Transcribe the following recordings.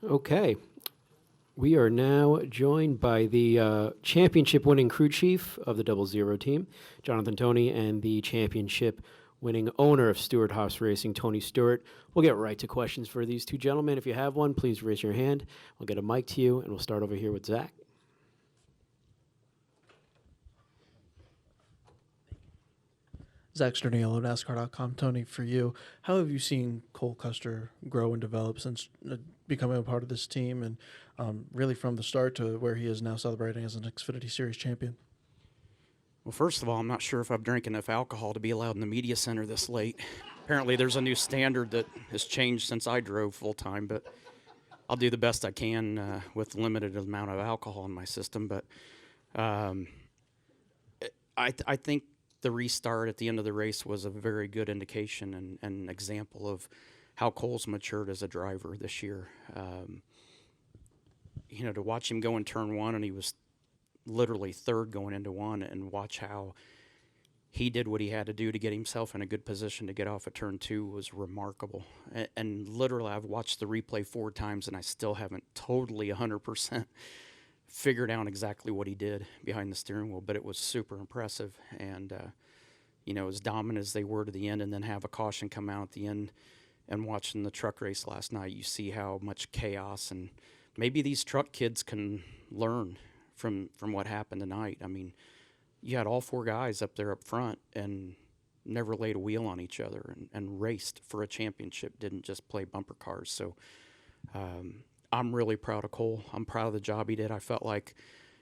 Okay. We are now joined by the championship winning crew chief of the Double Zero team, Jonathan Toney, and the championship winning owner of Stewart-Haas Racing, Tony Stewart. We'll get right to questions for these two gentlemen. If you have one, please raise your hand. We'll get a mic to you, and we'll start over here with Zach. Zach Sternillo, NASCAR.com. Tony, for you, how have you seen Cole Custer grow and develop since becoming a part of this team and really from the start to where he is now celebrating as an Xfinity Series champion? Well, first of all, I'm not sure if I've drank enough alcohol to be allowed in the media center this late. Apparently, there's a new standard that has changed since I drove full time, but I'll do the best I can with limited amount of alcohol in my system. But um, I think the restart at the end of the race was a very good indication and an example of how Cole's matured as a driver this year. To watch him go in turn one, and he was literally third going into one, and watch how he did what he had to do to get himself in a good position to get off of turn two was remarkable. And literally, I've watched the replay 4 times, and I still haven't totally 100% figured out exactly what he did behind the steering wheel, but it was super impressive. And, as dominant as they were to the end, and then have a caution come out at the end, and watching the truck race last night, you see how much chaos, and maybe these truck kids can learn from what happened tonight. I mean, you had all 4 guys up there up front and never laid a wheel on each other and raced for a championship, didn't just play bumper cars. So I'm really proud of Cole. I'm proud of the job he did. I felt like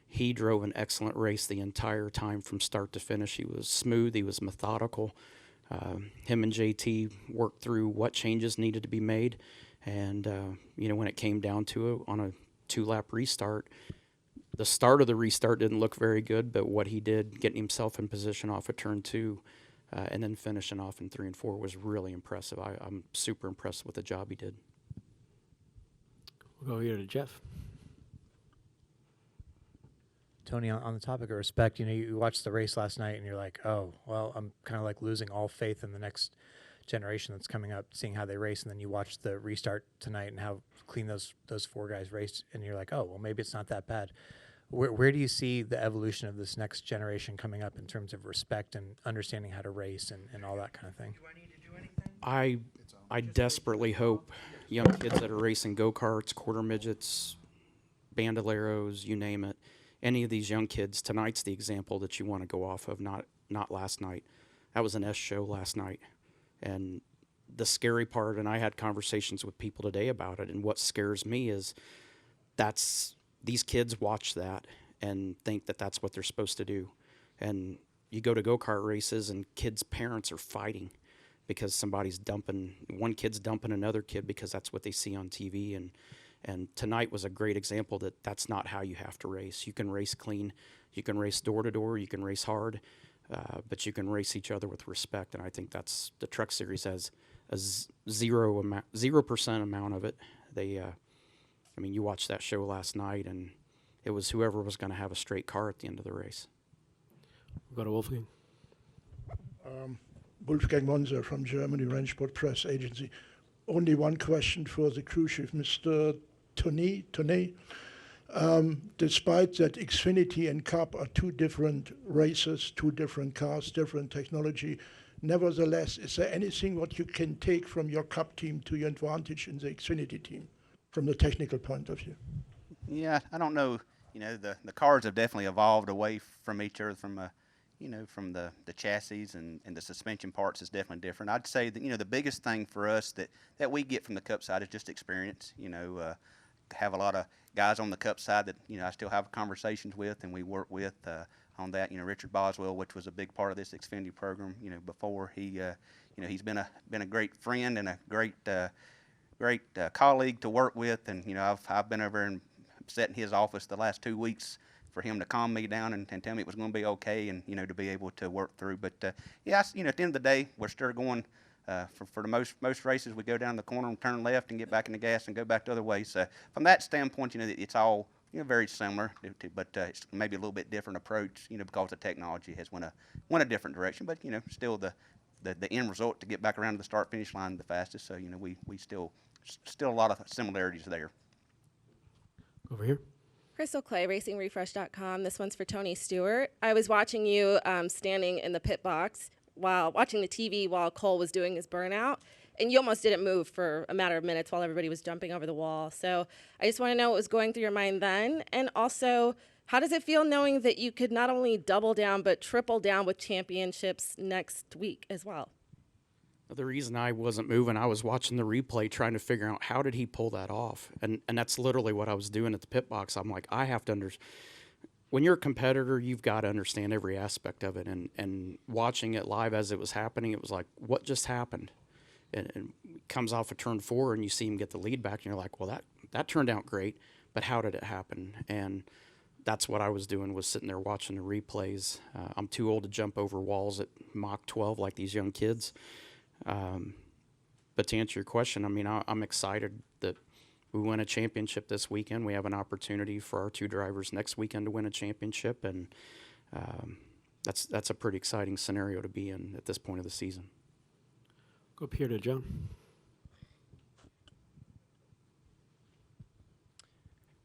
he drove an excellent race the entire time from start to finish. He was smooth. He was methodical. Him and JT worked through what changes needed to be made. And, when it came down to it on a 2-lap restart, the start of the restart didn't look very good, but what he did, getting himself in position off of turn 2 and then finishing off in 3 and 4 was really impressive. I'm super impressed with the job he did. We'll go here to Jeff. Tony, on the topic of respect, you watched the race last night and you're like, oh, well, I'm kind of like losing all faith in the next generation that's coming up, seeing how they race. And then you watch the restart tonight and how clean those 4 guys raced. And you're like, oh, well, maybe it's not that bad. Where do you see the evolution of this next generation coming up in terms of respect and understanding how to race and all that kind of thing? Do I need to do anything? I desperately hope young kids that are racing go-karts, quarter midgets, bandoleros, you name it, any of these young kids, tonight's the example that you want to go off of, not last night. That was an S show last night. And the scary part, and I had conversations with people today about it, and what scares me is these kids watch that and think that that's what they're supposed to do. And you go to go-kart races and kids' parents are fighting because one kid's dumping another kid because that's what they see on TV. And tonight was a great example that that's not how you have to race. You can race clean, you can race door to door, you can race hard, but you can race each other with respect. And I think that's the Truck Series has a 0% amount of it. You watched that show last night, and it was whoever was going to have a straight car at the end of the race. We'll go to Wolfgang. Wolfgang Monzer from Germany, Rennsport Press Agency. Only one question for the crew chief, Mr. Toney. Despite that Xfinity and Cup are 2 different races, 2 different cars, different technology, nevertheless, is there anything what you can take from your Cup team to your advantage in the Xfinity team from the technical point of view? Yeah, I don't know. The cars have definitely evolved away from each other from the chassis and the suspension parts is definitely different. I'd say that, the biggest thing for us that we get from the Cup side is just experience. Have a lot of guys on the Cup side that, I still have conversations with and we work with on that. Richard Boswell, which was a big part of this Xfinity program, before he's been a great friend and a great colleague to work with. And, I've been over and sat in his office the last 2 weeks for him to calm me down and tell me it was going to be okay and, to be able to work through. But, at the end of the day, we're still going for the most races. We go down the corner and turn left and get back in the gas and go back the other way. So from that standpoint, it's all, very similar, but it's maybe a little bit different approach, because the technology has went a different direction. But, still the end result to get back around to the start-finish line the fastest. So, we still a lot of similarities there. Over here. Crystal Clay, RacingRefresh.com. This one's for Tony Stewart. I was watching you standing in the pit box while watching the TV while Cole was doing his burnout, and you almost didn't move for a matter of minutes while everybody was jumping over the wall. So I just want to know what was going through your mind then, and also how does it feel knowing that you could not only double down but triple down with championships next week as well? The reason I wasn't moving, I was watching the replay trying to figure out how did he pull that off. And that's literally what I was doing at the pit box. I'm like, I have to when you're a competitor, you've got to understand every aspect of it. And watching it live as it was happening, it was like, what just happened? And comes off of turn 4 and you see him get the lead back and you're like, well, that turned out great, but how did it happen? And that's what I was doing, was sitting there watching the replays. I'm too old to jump over walls at Mach 12 like these young kids. But to answer your question, I mean, I'm excited that we win a championship this weekend. We have an opportunity for our 2 drivers next weekend to win a championship, and that's a pretty exciting scenario to be in at this point of the season. Go up here to John.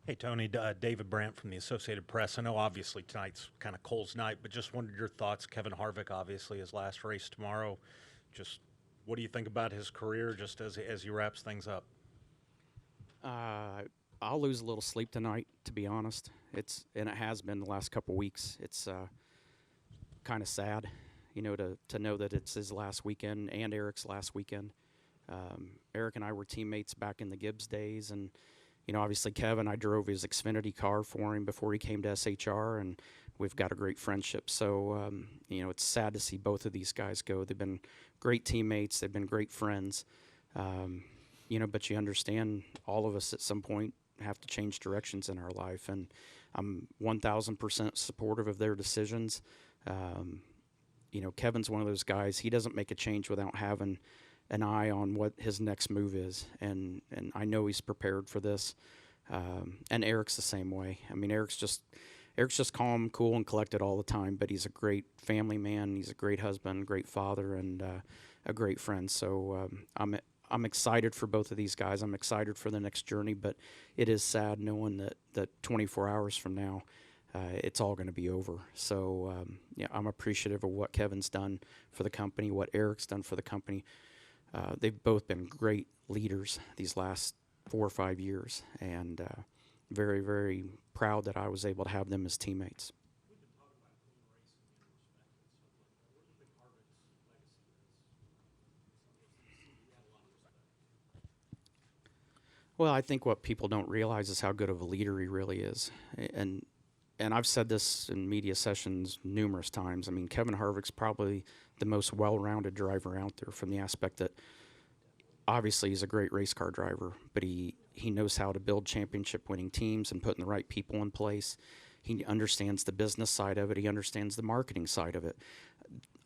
Hey, Tony, David Brandt from the Associated Press. I know obviously tonight's kind of Cole's night, but just wondered your thoughts. Kevin Harvick, obviously, his last race tomorrow. Just what do you think about his career just as he wraps things up? I'll lose a little sleep tonight, to be honest. And it has been the last couple weeks. It's kind of sad, to know that it's his last weekend and Eric's last weekend. Eric and I were teammates back in the Gibbs days, and obviously Kevin, I drove his Xfinity car for him before he came to SHR, and we've got a great friendship. So, it's sad to see both of these guys go. They've been great teammates. They've been great friends. But you understand all of us at some point have to change directions in our life, and I'm 1,000% supportive of their decisions. Kevin's one of those guys, he doesn't make a change without having an eye on what his next move is, and I know he's prepared for this. And Eric's the same way. I mean, Eric's just calm, cool, and collected all the time, but he's a great family man. He's a great husband, great father, and a great friend. So I'm excited for both of these guys. I'm excited for the next journey, but it is sad knowing that 24 hours from now, it's all going to be over. So, I'm appreciative of what Kevin's done for the company, what Eric's done for the company. They've both been great leaders these last 4 or 5 years, and very, very proud that I was able to have them as teammates. Well, I think what people don't realize is how good of a leader he really is. And I've said this in media sessions numerous times. I mean, Kevin Harvick's probably the most well-rounded driver out there, from the aspect that obviously he's a great race car driver, but he knows how to build championship-winning teams and putting the right people in place. He understands the business side of it. He understands the marketing side of it.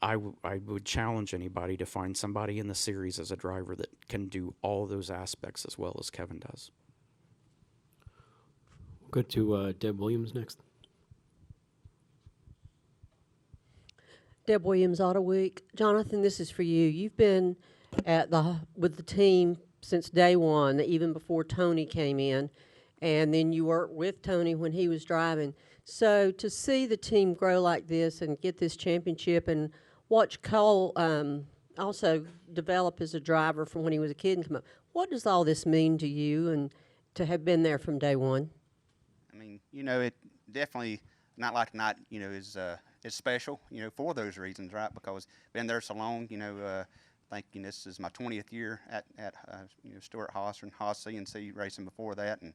I would challenge anybody to find somebody in the series as a driver that can do all of those aspects as well as Kevin does. We'll go to Deb Williams next. Deb Williams, Auto Week. Jonathan, this is for you. You've been with the team since day one, even before Tony came in, and then you worked with Tony when he was driving. So to see the team grow like this and get this championship, and watch Cole also develop as a driver from when he was a kid and come up, what does all this mean to you, and to have been there from day one? I mean, it definitely not like tonight, is special, for those reasons, right? Because been there so long, I think this is my 20th year at Stewart-Haas and Haas CNC racing before that, and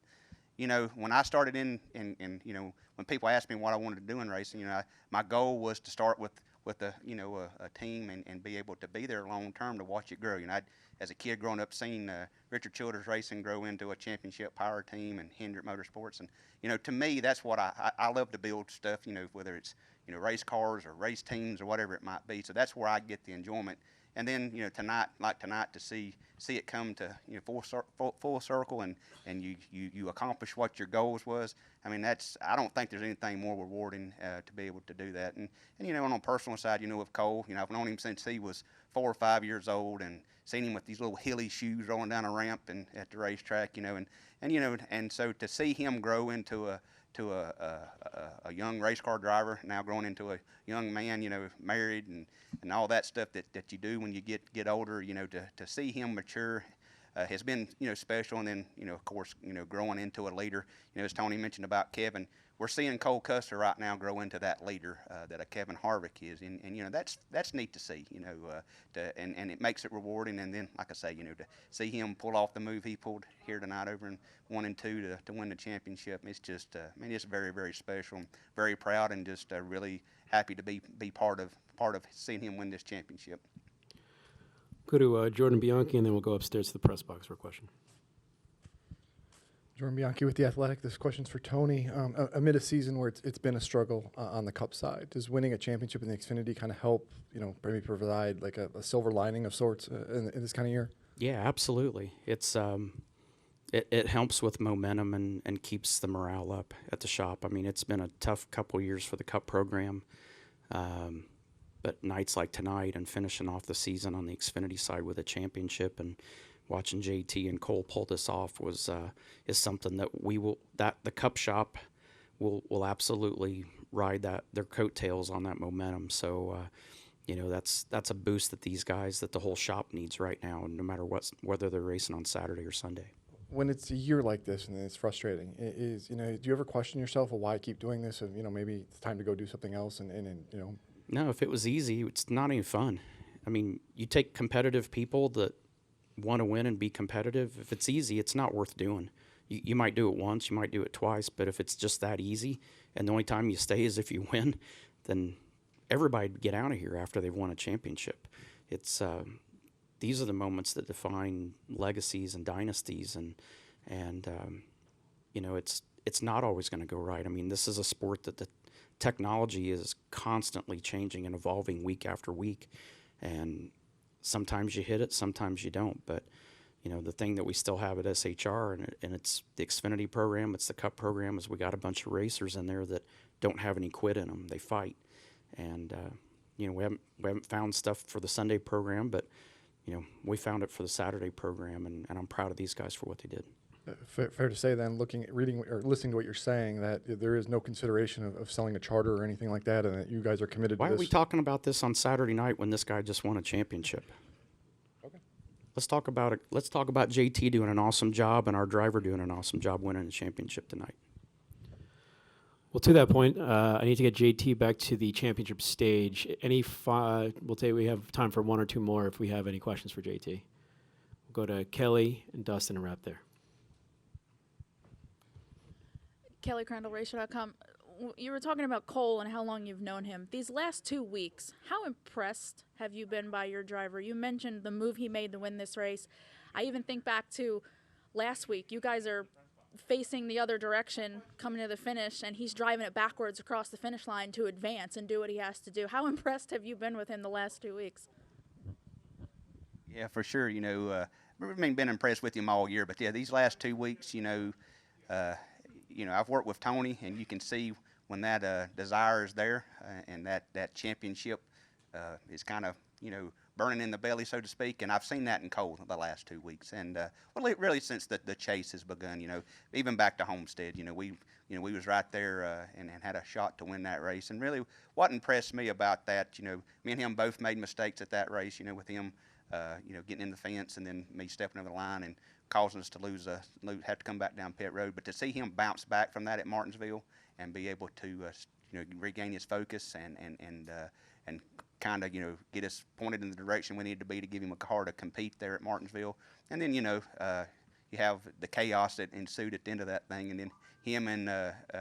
when I started in when people asked me what I wanted to do in racing, my goal was to start with a team and be able to be there long term to watch it grow. As a kid growing up, seeing Richard Childers Racing grow into a championship power team and Hendrick Motorsports, and to me that's what I love to build stuff. Whether it's race cars or race teams or whatever it might be. So that's where I get the enjoyment. And then tonight to see it come to full circle and you accomplish what your goals was. I mean, I don't think there's anything more rewarding to be able to do that. And on a personal side, with Cole, I've known him since he was 4 or 5 years old, and seen him with these little hilly shoes rolling down a ramp and at the racetrack, and so to see him grow into a young race car driver, now growing into a young man, married and all that stuff that you do when you get older, to see him mature has been, special. And then, of course, growing into a leader, as Tony mentioned about Kevin, we're seeing Cole Custer right now grow into that leader that a Kevin Harvick is, and that's neat to see, and it makes it rewarding. And then, like I say, to see him pull off the move he pulled here tonight over in 1 and 2 to win the championship, it's just, it's very, very special. I'm very proud and just really happy to be part of seeing him win this championship. Go to Jordan Bianchi, and then we'll go upstairs to the press box for a question. Jordan Bianchi with The Athletic. This question's for Tony. Amid a season where it's been a struggle on the Cup side, does winning a championship in the Xfinity kind of help, maybe provide like a silver lining of sorts in this kind of year? Yeah, absolutely. It's it helps with momentum and keeps the morale up at the shop. I mean, it's been a tough couple years for the Cup program, but nights like tonight and finishing off the season on the Xfinity side with a championship and watching JT and Cole pull this off is something that the Cup shop will absolutely ride their coattails on that momentum. So that's a boost that the whole shop needs right now, no matter whether they're racing on Saturday or Sunday. When it's a year like this and it's frustrating, do you ever question yourself, well, why keep doing this? And maybe it's time to go do something else. No, if it was easy, it's not any fun. I mean, you take competitive people that want to win and be competitive. If it's easy, it's not worth doing. You might do it once, you might do it twice, but if it's just that easy and the only time you stay is if you win, then everybody would get out of here after they've won a championship. It's these are the moments that define legacies and dynasties, and it's not always going to go right. I mean, this is a sport that the technology is constantly changing and evolving week after week, and sometimes you hit it, sometimes you don't. But the thing that we still have at SHR, and it's the Xfinity program, it's the Cup program, is we got a bunch of racers in there that don't have any quit in them. They fight, and we haven't found stuff for the Sunday program, but we found it for the Saturday program, and I'm proud of these guys for what they did. Fair to say then, reading or listening to what you're saying, that there is no consideration of selling a charter or anything like that, and that you guys are committed Why to are this. we talking about this on Saturday night when this guy just won a championship? Okay. Let's talk about it. Let's talk about JT doing an awesome job and our driver doing an awesome job winning the championship tonight. Well, to that point, I need to get JT back to the championship stage. We'll say we have time for one or two more if we have any questions for JT. We'll go to Kelly and Dustin and wrap there. Kelly Crandall, Racer.com. You were talking about Cole and how long you've known him. These last 2 weeks, how impressed have you been by your driver? You mentioned the move he made to win this race. I even think back to last week. You guys are facing the other direction coming to the finish, and he's driving it backwards across the finish line to advance and do what he has to do. How impressed have you been with him the last 2 weeks? Yeah, for sure. I've been impressed with him all year, but yeah, these last 2 weeks, I've worked with Tony, and you can see when that desire is there, and that championship is kind of burning in the belly, so to speak. And I've seen that in Cole the last 2 weeks, and really since the chase has begun. Even back to Homestead, we was right there and had a shot to win that race. And really, what impressed me about that, me and him both made mistakes at that race. With him, getting in the fence, and then me stepping over the line and causing us to have to come back down pit road. But to see him bounce back from that at Martinsville and be able to regain his focus and kind of get us pointed in the direction we needed to be to give him a car to compete there at Martinsville. And then you have the chaos that ensued at the end of that thing, and then him and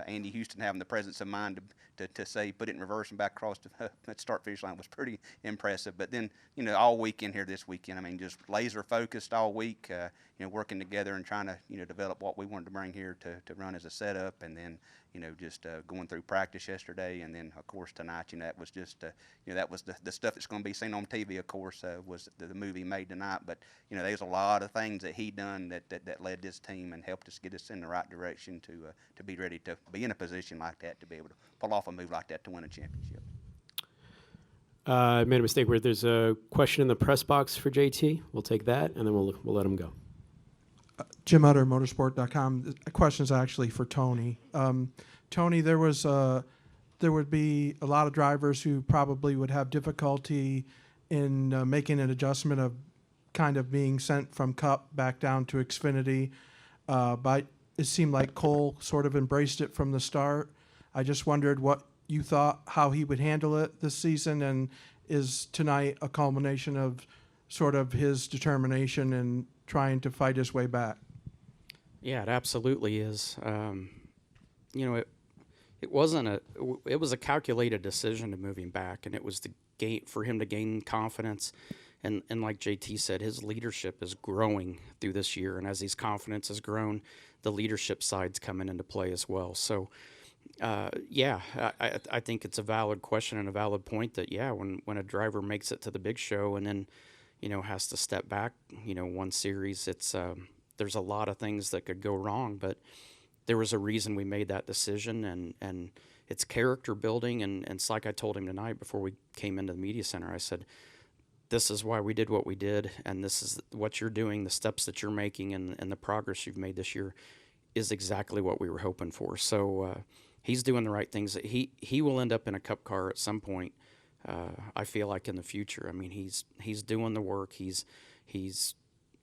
Andy Houston having the presence of mind to say put it in reverse and back across that start finish line was pretty impressive. But then all weekend here this weekend, I mean, just laser focused all week, working together and trying to develop what we wanted to bring here to run as a setup, and then just going through practice yesterday, and then of course tonight, that was just that was the stuff that's going to be seen on TV. Of course, was the movie made tonight, but there's a lot of things that he done that led this team and helped us get us in the right direction to be ready to be in a position like that, to be able to pull off a move like that to win a championship. I made a mistake where there's a question in the press box for JT. We'll take that, and then we'll let him go. Jim Utter, motorsport.com. The question is actually for Tony. Tony, there would be a lot of drivers who probably would have difficulty in making an adjustment of kind of being sent from Cup back down to Xfinity, but it seemed like Cole sort of embraced it from the start. I just wondered what you thought, how he would handle it this season, and is tonight a culmination of sort of his determination in trying to fight his way back? Yeah, it absolutely is. It wasn't it was a calculated decision to move him back, and it was for him to gain confidence. And like JT said, his leadership is growing through this year, and as his confidence has grown, the leadership side's coming into play as well. So, I think it's a valid question and a valid point that, when a driver makes it to the big show and then, has to step back, one series, it's there's a lot of things that could go wrong, but there was a reason we made that decision, and it's character building, and it's like I told him tonight before we came into the media center. I said, this is why we did what we did, and this is what you're doing, the steps that you're making, and the progress you've made this year is exactly what we were hoping for. So he's doing the right things. He will end up in a Cup car at some point, I feel like, in the future. I mean, he's doing the work. He's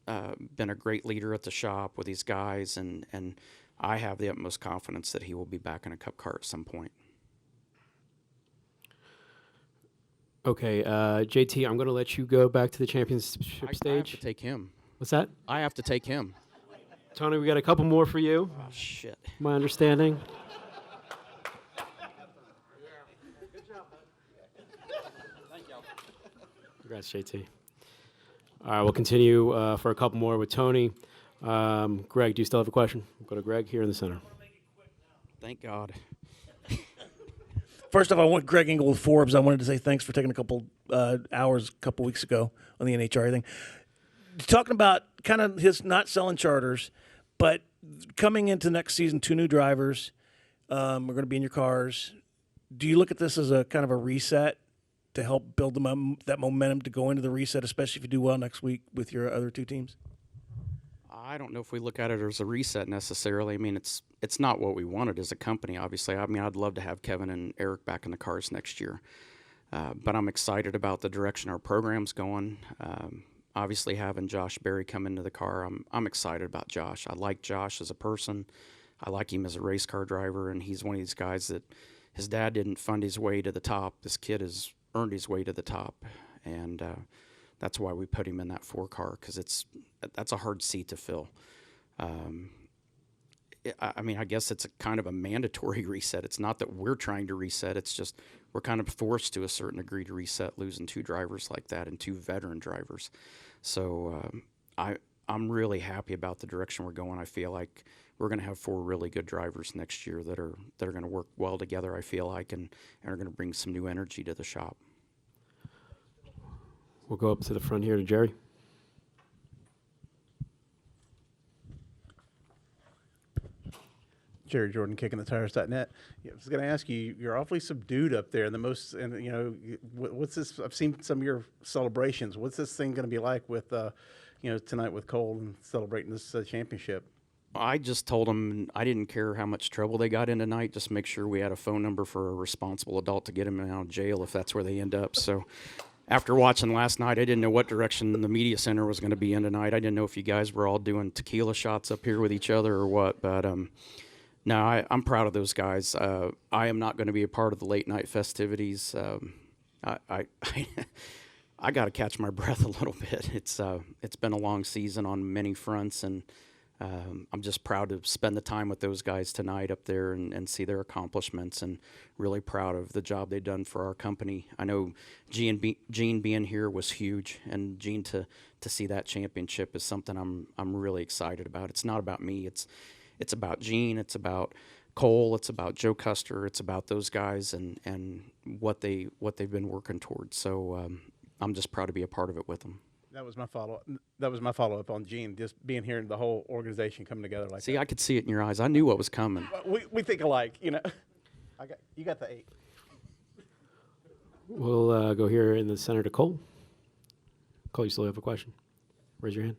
been a great leader at the shop with these guys, and I have the utmost confidence that he will be back in a Cup car at some point. Okay, JT, I'm going to let you go back to the championship stage. I have to take him. What's that? I have to take him. Tony, we got a couple more for you. Oh, shit. My understanding. Congrats, JT. All right, we'll continue for a couple more with Tony. Greg, do you still have a question? We'll go to Greg here in the center. Thank God. First off, I want Greg Engel with Forbes. I wanted to say thanks for taking a couple hours a couple weeks ago on the NHRA thing. Talking about kind of his not selling charters, but coming into next season, 2 new drivers are going to be in your cars. Do you look at this as a kind of a reset to help build that momentum to go into the reset, especially if you do well next week with your other 2 teams? I don't know if we look at it as a reset necessarily. I mean, it's not what we wanted as a company, obviously. I mean, I'd love to have Kevin and Eric back in the cars next year. But I'm excited about the direction our program's going. Obviously, having Josh Berry come into the car, I'm excited about Josh. I like Josh as a person. I like him as a race car driver, and he's one of these guys that his dad didn't fund his way to the top. This kid has earned his way to the top, and that's why we put him in that 4 car, because that's a hard seat to fill. I mean, I guess it's a kind of a mandatory reset. It's not that we're trying to reset. It's just we're kind of forced to a certain degree to reset, losing 2 drivers like that and 2 veteran drivers. So I'm really happy about the direction we're going. I feel like we're going to have 4 really good drivers next year that are going to work well together, I feel like, and are going to bring some new energy to the shop. We'll go up to the front here to Jerry. Jerry Jordan, kickingthetires.net. I was going to ask you, you're awfully subdued up there. What's this? I've seen some of your celebrations. What's this thing going to be like with, tonight with Cole and celebrating this championship? I just told them I didn't care how much trouble they got in tonight. Just make sure we had a phone number for a responsible adult to get them out of jail if that's where they end up. So after watching last night, I didn't know what direction the media center was going to be in tonight. I didn't know if you guys were all doing tequila shots up here with each other or what, but no, I'm proud of those guys. I am not going to be a part of the late night festivities. I got to catch my breath a little bit. It's been a long season on many fronts, and I'm just proud to spend the time with those guys tonight up there and see their accomplishments, and really proud of the job they've done for our company. I know Gene being here was huge, and Gene to see that championship is something I'm really excited about. It's not about me. It's about Gene. It's about Cole. It's about Joe Custer. It's about those guys and what they've been working towards. So I'm just proud to be a part of it with them. That was my follow-up on Gene, just being here and the whole organization coming together like that. See, I could see it in your eyes. I knew what was coming. We think alike, you got the 8. We'll go here in the center to Cole. Cole, you still have a question? Raise your hand.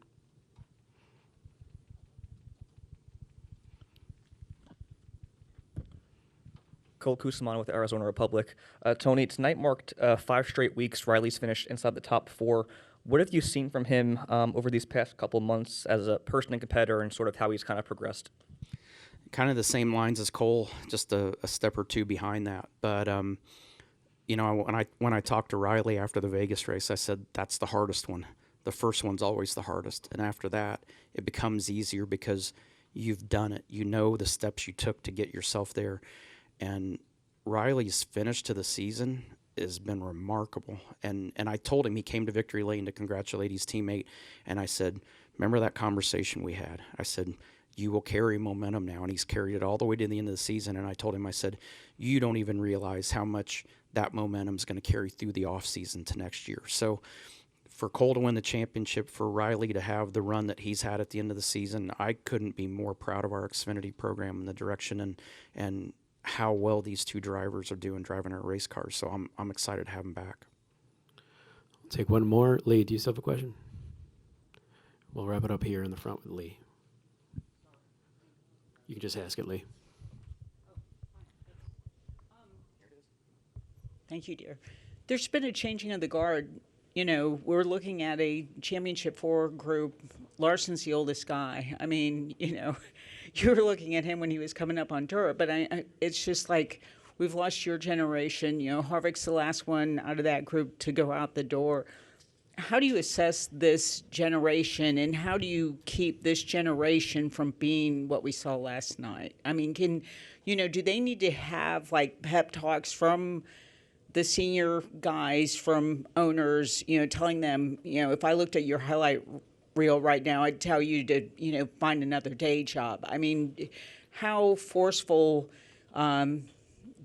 Cole Kusaman with Arizona Republic. Tony, tonight marked 5 straight weeks Riley's finished inside the top 4. What have you seen from him over these past couple months as a person and competitor, and sort of how he's kind of progressed? Kind of the same lines as Cole, just a step or two behind that. But you know, when I talked to Riley after the Vegas race, I said that's the hardest one. The first one's always the hardest, and after that, it becomes easier because you've done it. You know the steps you took to get yourself there. And Riley's finish to the season has been remarkable. And I told him, he came to Victory Lane to congratulate his teammate, and I said, remember that conversation we had? I said, you will carry momentum now, and he's carried it all the way to the end of the season. And I told him, I said, you don't even realize how much that momentum is going to carry through the offseason to next year. So for Cole to win the championship, for Riley to have the run that he's had at the end of the season, I couldn't be more proud of our Xfinity program and the direction and how well these two drivers are doing driving our race cars. So I'm excited to have them back. I'll take one more. Lee, do you still have a question? We'll wrap it up here in the front with Lee. You can just ask it, Lee. Thank you, dear. There's been a changing of the guard. You know, we're looking at a championship 4 group. Larson's the oldest guy. I mean, you know, you were looking at him when he was coming up on tour, but it's just like we've lost your generation. You know, Harvick's the last one out of that group to go out the door. How do you assess this generation, and how do you keep this generation from being what we saw last night? I mean, do they need to have like pep talks from the senior guys, from owners, telling them, if I looked at your highlight reel right now, I'd tell you to, find another day job. I mean, how forceful do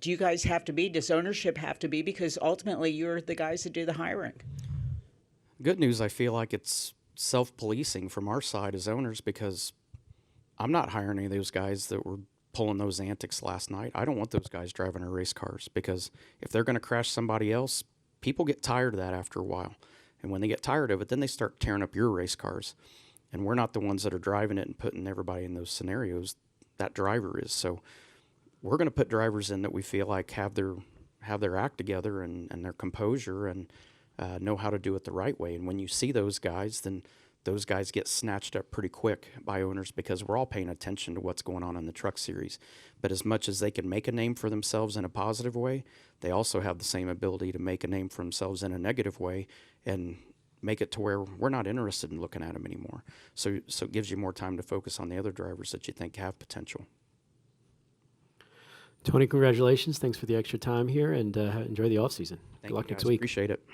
you guys have to be? Does ownership have to be? Because ultimately you're the guys that do the hiring. Good news, I feel like it's self-policing from our side as owners, because I'm not hiring any of those guys that were pulling those antics last night. I don't want those guys driving our race cars, because if they're going to crash somebody else, people get tired of that after a while. And when they get tired of it, then they start tearing up your race cars. And we're not the ones that are driving it and putting everybody in those scenarios. That driver is. So we're going to put drivers in that we feel like have their act together and their composure and know how to do it the right way. And when you see those guys, then those guys get snatched up pretty quick by owners, because we're all paying attention to what's going on in the truck series. But as much as they can make a name for themselves in a positive way, they also have the same ability to make a name for themselves in a negative way and make it to where we're not interested in looking at them anymore. So it gives you more time to focus on the other drivers that you think have potential. Tony, congratulations. Thanks for the extra time here, and enjoy the offseason. Good luck next week. Appreciate it.